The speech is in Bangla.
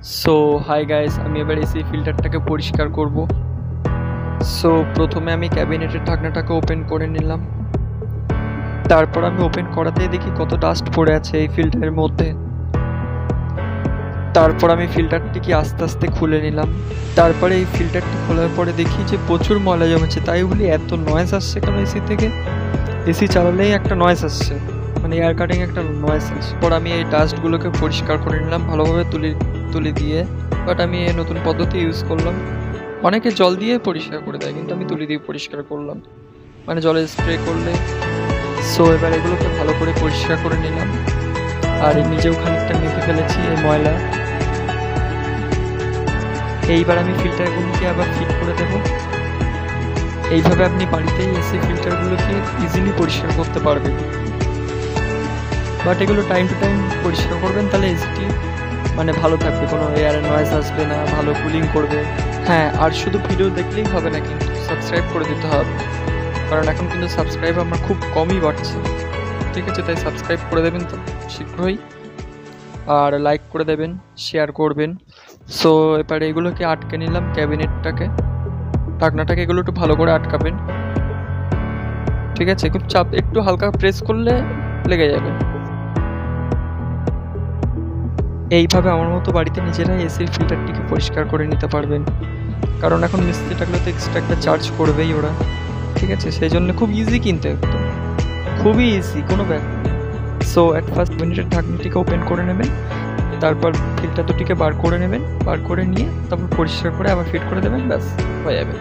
সো হাই গাইস, আমি এবার এসি ফিল্টারটাকে পরিষ্কার করব। সো প্রথমে আমি ক্যাবিনেটের ঢাকনাটাকে ওপেন করে নিলাম। তারপর আমি ওপেন করাতেই দেখি কত ডাস্ট পড়ে আছে এই ফিল্টারের মধ্যে। তারপর আমি ফিল্টারটিকে আস্তে আস্তে খুলে নিলাম। তারপরে এই ফিল্টারটি খোলার পরে দেখি যে প্রচুর ময়লা জমেছে। তাই বলি এত নয়েজ আসছে কেন এসি থেকে? এসি চালালেই একটা নয়েজ আসছে, মানে এয়ার কাটিং একটা নয়েজ আসছে। পর আমি এই ডাস্টগুলোকে পরিষ্কার করে নিলাম ভালোভাবে তুলি দিয়ে। বাট আমি এই নতুন পদ্ধতি ইউজ করলাম। অনেকে জল দিয়ে পরিষ্কার করে দেয়, কিন্তু আমি তুলি দিয়ে পরিষ্কার করলাম, মানে জলে স্প্রে করলে। সো এবার এগুলোকে ভালো করে পরিষ্কার করে নিলাম। আর নিজেও খানিকটা মেখে ফেলেছি এই ময়লা। এইবার আমি ফিল্টারগুলোকে আবার ফিট করে দেব। এইভাবে আপনি বাড়িতেই এসি ফিল্টারগুলোকে ইজিলি পরিষ্কার করতে পারবেন। বাট এগুলো টাইম টু টাইম পরিষ্কার করবেন, তাহলে এসিটি মানে ভালো থাকবে, কোনো এয়ারের নয়েজ আসবে না, ভালো কুলিং করবে। হ্যাঁ, আর শুধু ভিডিও দেখলেই হবে না, কিন্তু সাবস্ক্রাইব করে দিতে হবে, কারণ এখন কিন্তু সাবস্ক্রাইব আমার খুব কমই বাড়ছে। ঠিক আছে, তাই সাবস্ক্রাইব করে দেবেন তো শীঘ্রই, আর লাইক করে দেবেন, শেয়ার করবেন। সো এবারে এগুলোকে আটকে নিলাম, ক্যাবিনেটটাকে, ঢাকনাটাকে এগুলো একটু ভালো করে আটকাবেন। ঠিক আছে, খুব চাপ, একটু হালকা প্রেস করলে লেগে যাবে। এইভাবে আমার মতো বাড়িতে নিজেরাই এসির ফিল্টারটিকে পরিষ্কার করে নিতে পারবেন, কারণ এখন মিস্ত্রি থাকলে তো এক্সট্রা একটা চার্জ করবেই ওরা। ঠিক আছে, সেই জন্য খুব ইজি, কিন্তু একদম খুবই ইজি, কোনো ব্যাপার নেই। সো অ্যাট ফার্স্ট মিনিটের ঢাকনিটিকে ওপেন করে নেবেন, তারপর ফিল্টার দুটিকে বার করে নেবেন, বার করে নিয়ে তারপর পরিষ্কার করে আবার ফিট করে দেবেন, ব্যাস হয়ে যাবে।